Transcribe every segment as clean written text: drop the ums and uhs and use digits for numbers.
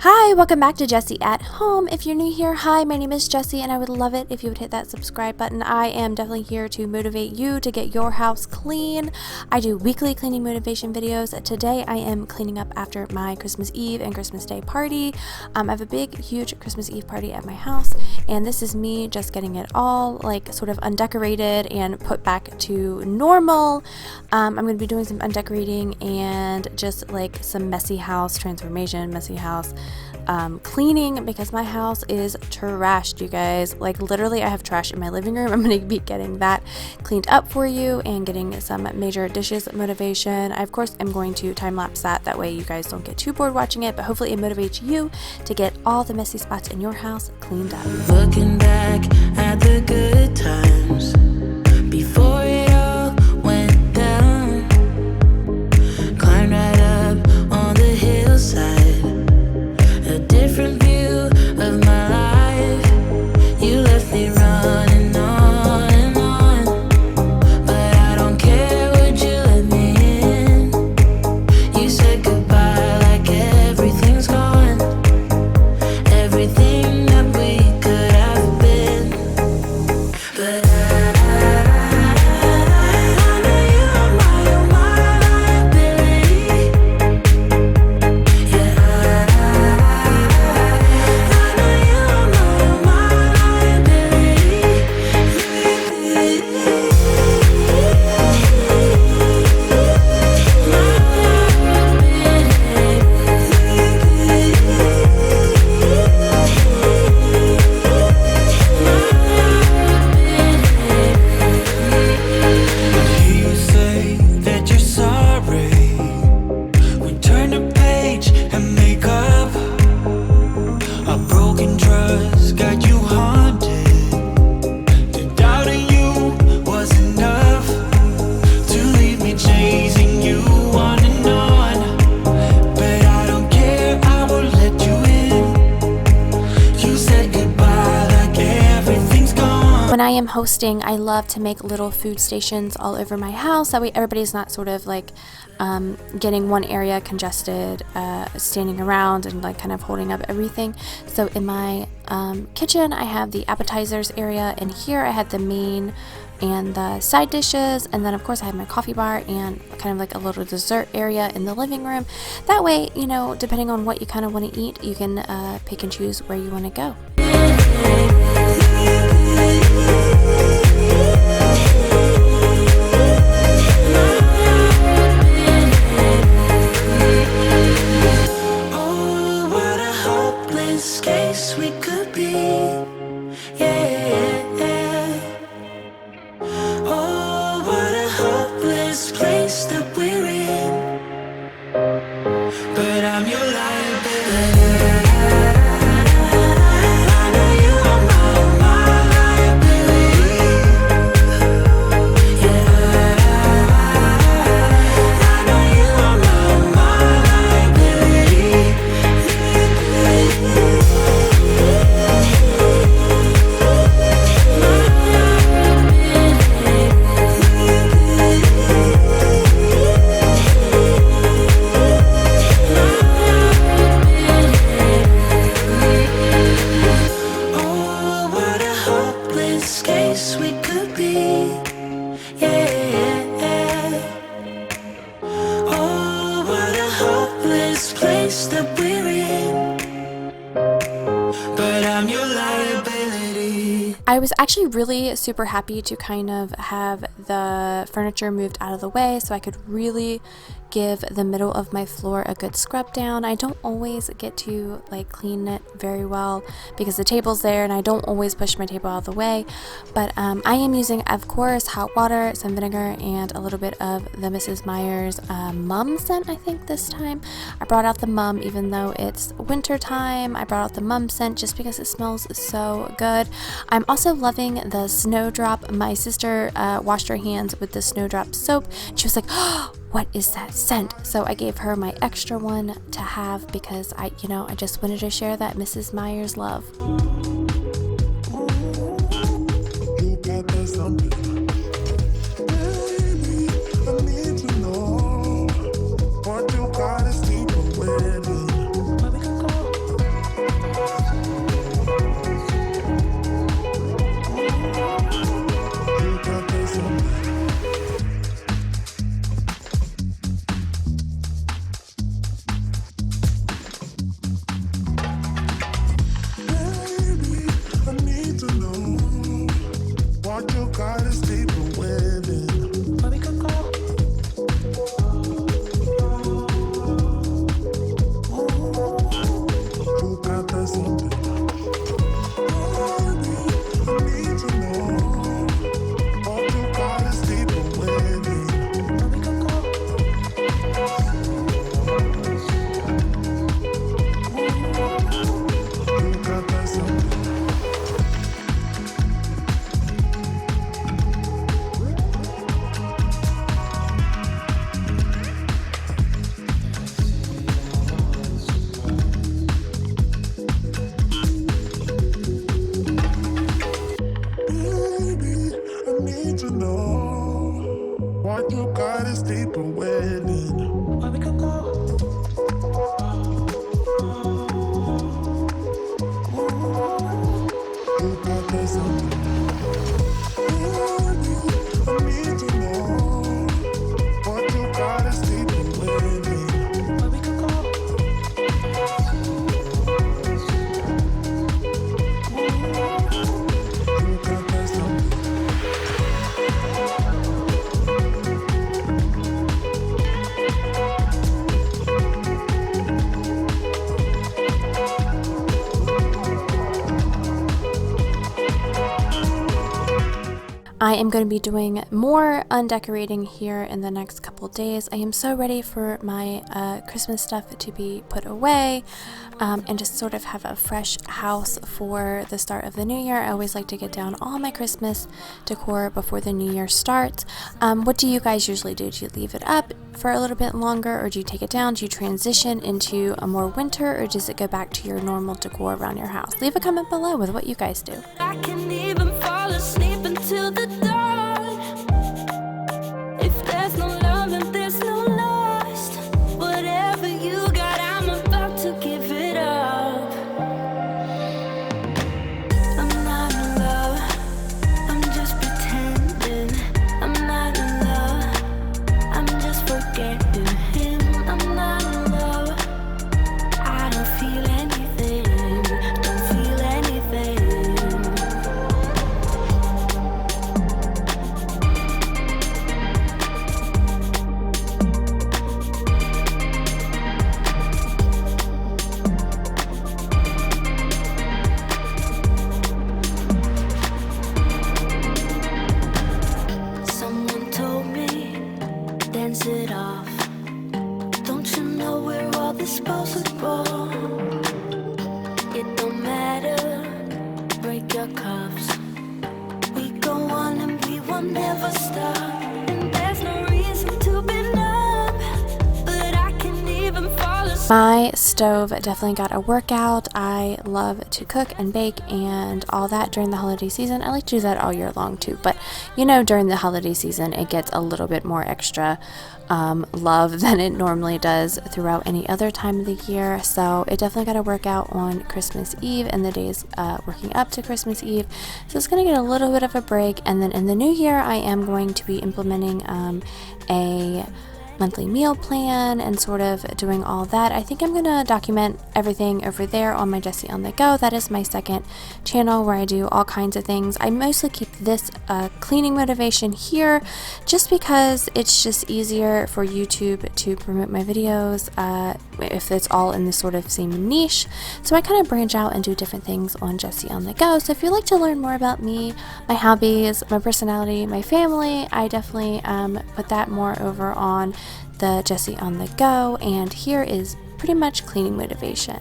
Hi, welcome back to Jessie at Home. If you're new here, hi, my name is Jessie and I would love it if you would hit that subscribe button. I am definitely here to motivate you to get your house clean. I do weekly cleaning motivation videos. Today I am cleaning up after my Christmas Eve and Christmas Day party. I have a big, huge Christmas Eve party at my house, and this is me just getting it all like sort of undecorated and put back to normal. I'm going to be doing some undecorating and just like some messy house transformation, messy house cleaning, because my house is trashed, you guys. Like literally I have trash in my living room. I'm going to be getting that cleaned up for you and getting some major dishes motivation. I of course am going to time lapse that way you guys don't get too bored watching it, but hopefully it motivates you to get all the messy spots in your house cleaned up. Looking back at the good times before it all went down, climbed right up on the hillside. A different view of my life. You left me running on and on, but I don't care, would you let me in? You said goodbye like everything's gone, everything that we could have been. But I know you are my liability. Yeah, when I am hosting, I love to make little food stations all over my house. That way everybody's not sort of like getting one area congested, standing around and like kind of holding up everything. So in my kitchen, I have the appetizers area, and here I had the main and the side dishes, and then of course I have my coffee bar and kind of like a little dessert area in the living room. That way, you know, depending on what you kind of want to eat, you can pick and choose where you want to go. oh, what a hopeless case we could be. Yeah. Oh, what a hopeless place that we're in. But I'm your liability. I know you are my liability. Yeah, I know you are my liability. Oh, what a hopeless case we could be. Yeah. Oh, what a hopeless place that we're in. But I'm your liability. I was actually really super happy to kind of have the furniture moved out of the way so I could really give the middle of my floor a good scrub down. I don't always get to like clean it very well because the table's there and I don't always push my table out of the way, but I am using, of course, hot water, some vinegar, and a little bit of the Mrs. Meyer's mum scent. I think this time I brought out the mum, even though it's winter time. I brought out the mum scent just because it smells so good. I'm also loving the Snowdrop. My sister washed her hands with the Snowdrop soap. She was like, oh, what is that scent? So I gave her my extra one to have because I just wanted to share that Mrs. Meyer's love. You got that something. Baby, I need to know what you got is deep within. Where we can go. I am going to be doing more undecorating here in the next couple days. I am so ready for my Christmas stuff to be put away and just sort of have a fresh house for the start of the new year. I always like to get down all my Christmas decor before the new year starts. What do you guys usually do? Do you leave it up for a little bit longer, or do you take it down? Do you transition into a more winter, or does it go back to your normal decor around your house? Leave a comment below with what you guys do. I can't even fall asleep until the dawn. If there's no love and there's no lust, whatever you got, I'm about to give it up. I'm not in love, I'm just pretending. I'm not in love, I'm just forgetting him. I'm not in love, I don't feel anything, don't feel anything. Someone told me, dance it off. Don't you know we're all disposable? It don't matter, break your cuffs. We go on and we will never stop. And there's no reason to be numb, but I can't even fall asleep. My stove definitely got a workout. I love to cook and bake and all that during the holiday season. I like to do that all year long too, but you know, during the holiday season it gets a little bit more extra love than it normally does throughout any other time of the year. So it definitely got a workout on Christmas Eve and the days working up to Christmas Eve. So it's going to get a little bit of a break, and then in the new year I am going to be implementing a monthly meal plan and sort of doing all that. I think I'm going to document everything over there on my Jessie on the Go. That is my second channel where I do all kinds of things. I mostly keep this cleaning motivation here just because it's just easier for YouTube to promote my videos if it's all in the sort of same niche. So I kind of branch out and do different things on Jessie on the Go. So if you'd like to learn more about me, my hobbies, my personality, my family, I definitely put that more over on the Jessie on the Go, and here is pretty much cleaning motivation.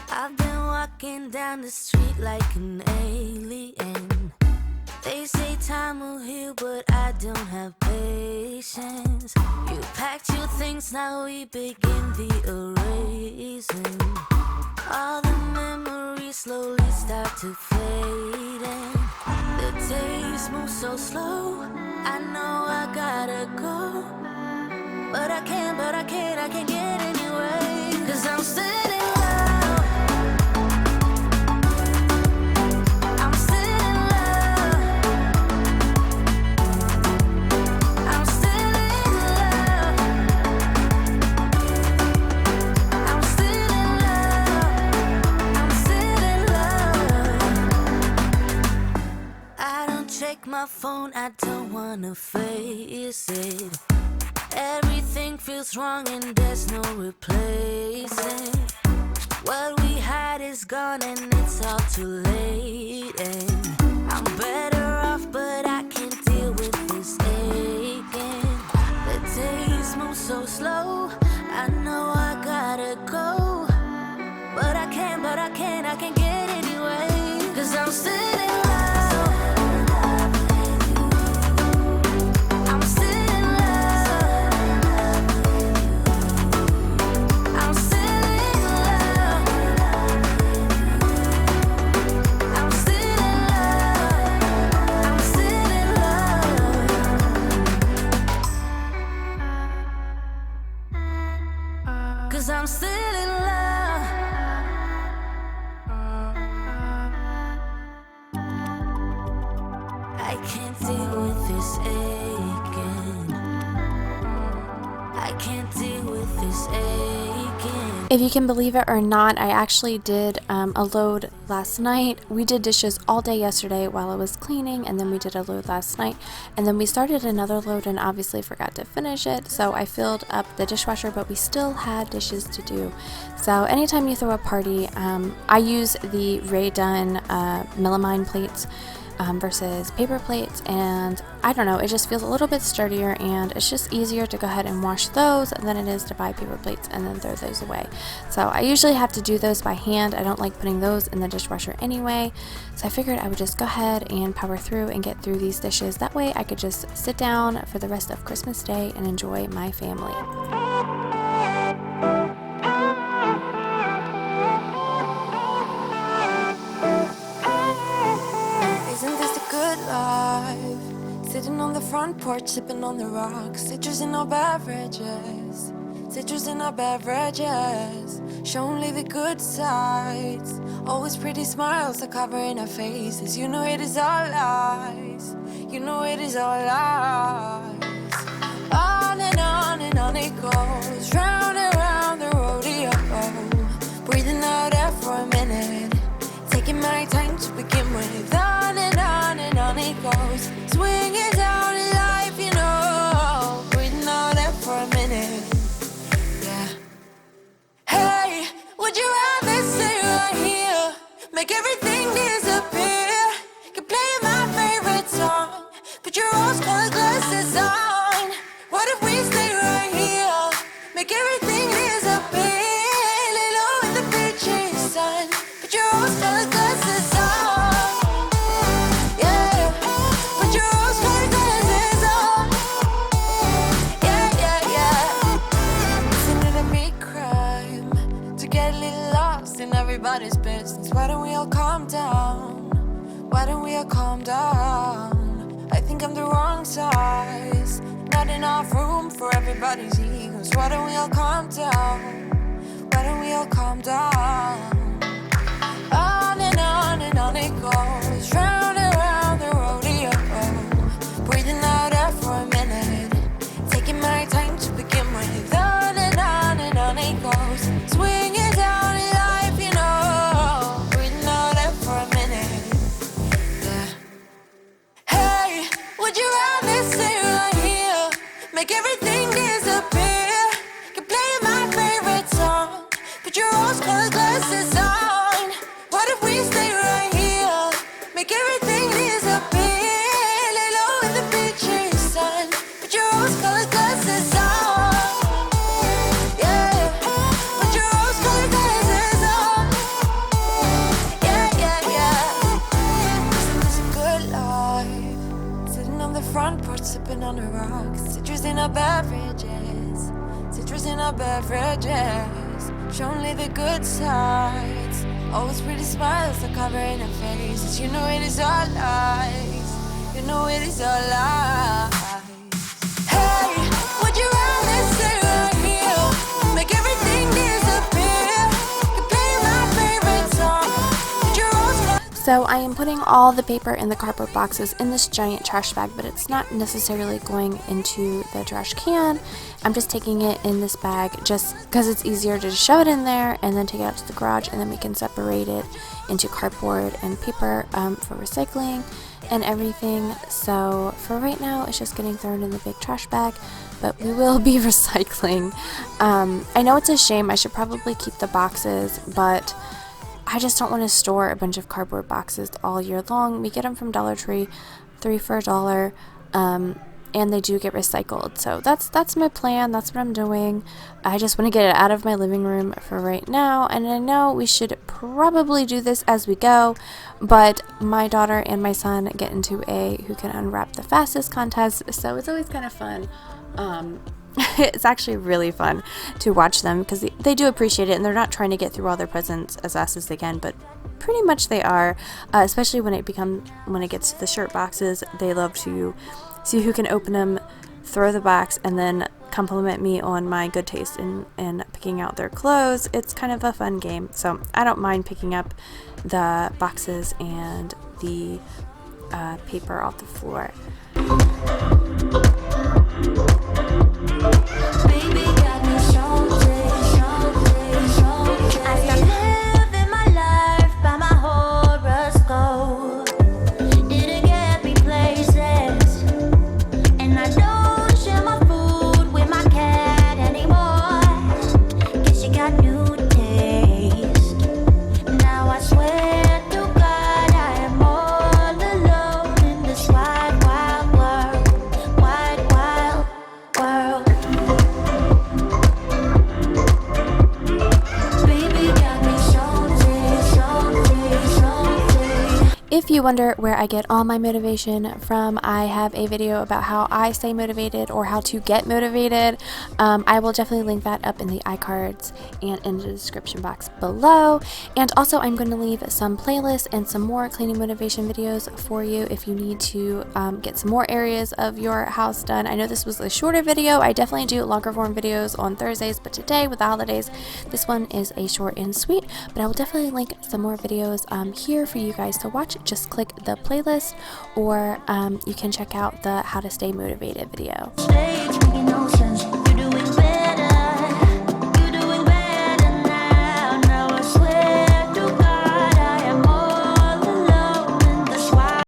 I've been walking down the street like an alien. They say time will heal, but I don't have patience. You packed your things, now we begin the erasing. All the memories slowly start to fade, and the days move so slow. I know I gotta go, but I can't get anyway. 'Cause I'm still in love. I'm still in love. I'm still in love. I'm still in love. I'm still in love. I don't check my phone, I don't wanna face it. Everything feels wrong and there's no replacing. What we had is gone and it's all too late. And I'm better off, but I can't deal with this aching. The days move so slow. I know I gotta go, but I can't get anyway. 'Cause I'm still in love. I'm still in love. I'm still in love. I'm still in love. I'm still in love. 'Cause I'm still in love. I can't deal with this If you can believe it or not, I actually did a load last night. We did dishes all day yesterday while I was cleaning, and then we did a load last night, and then we started another load and obviously forgot to finish it, so I filled up the dishwasher, but we still had dishes to do. So anytime you throw a party, I use the Rae Dunn melamine plates versus paper plates, and I don't know, it just feels a little bit sturdier, and it's just easier to go ahead and wash those than it is to buy paper plates and then throw those away. So I usually have to do those by hand. I don't like putting those in the dishwasher anyway, so I figured I would just go ahead and power through and get through these dishes. That way I could just sit down for the rest of Christmas Day and enjoy my family. Sitting on the front porch, sipping on the rocks. Citrus in our beverages. Citrus in our beverages. Show only the good sides. Always pretty smiles are covering our faces. You know it is all lies. You know it is all lies. On and on it goes. Round and round the rodeo. Breathing out air for a minute. Taking my time to begin with. On and on it goes. Swinging down in life, you know. Breathing out air for a minute. Yeah. Hey, would you rather stay right here? Make everything disappear. Keep playing my favorite song. Put your rose-colored glasses on. What if we stay right here? Make everything disappear. Lay low in the beaching sun. Put your rose-colored glasses on. Everybody's business. Why don't we all calm down? Why don't we all calm down? I think I'm the wrong size. Not enough room for everybody's egos. Why don't we all calm down? Why don't we all calm down? On and on it goes. Round and round the rodeo. Breathing out air for a minute. Taking my time to begin with. On and on it goes. Swinging down in life. Would you rather stay right here? Make everything disappear. Keep playing my favorite song. Put your rose-colored glasses on. What if we stay right here? Make everything disappear. Lay low in the beaching sun. Put your rose-colored glasses on. Yeah. Put your rose-colored glasses on. Yeah. Isn't this a good life? On the front porch, sipping on the rocks. Citrus in our beverages. Citrus in our beverages. Show only the good sides. Always pretty smiles are covering our faces. You know it is all lies. You know it is all lies. Hey, would you rather stay right here? Make everything disappear. Keep playing my favorite song. Put your rose. So I am putting all the paper in the cardboard boxes in this giant trash bag, but it's not necessarily going into the trash can. I'm just taking it in this bag just because it's easier to just shove it in there and then take it out to the garage, and then we can separate it into cardboard and paper for recycling and everything. So for right now, it's just getting thrown in the big trash bag, but we will be recycling. I know it's a shame. I should probably keep the boxes, but I just don't want to store a bunch of cardboard boxes all year long. We get them from Dollar Tree, 3 for $1, and they do get recycled. So that's my plan. That's what I'm doing. I just want to get it out of my living room for right now, and I know we should probably do this as we go, but my daughter and my son get into a who can unwrap the fastest contest, so it's always kind of fun. It's actually really fun to watch them because they do appreciate it, and they're not trying to get through all their presents as fast as they can, but pretty much they are, especially when it gets to the shirt boxes. They love to see who can open them, throw the box, and then compliment me on my good taste in picking out their clothes. It's kind of a fun game, so I don't mind picking up the boxes and the paper off the floor. Baby got me chanté, chanté, chanté. If you wonder where I get all my motivation from, I have a video about how I stay motivated or how to get motivated. I will definitely link that up in the iCards and in the description box below. And also I'm going to leave some playlists and some more cleaning motivation videos for you if you need to get some more areas of your house done. I know this was a shorter video. I definitely do longer form videos on Thursdays, but today with the holidays, this one is a short and sweet. But I will definitely link some more videos here for you guys to watch. Just click the playlist, or you can check out the how to stay motivated video.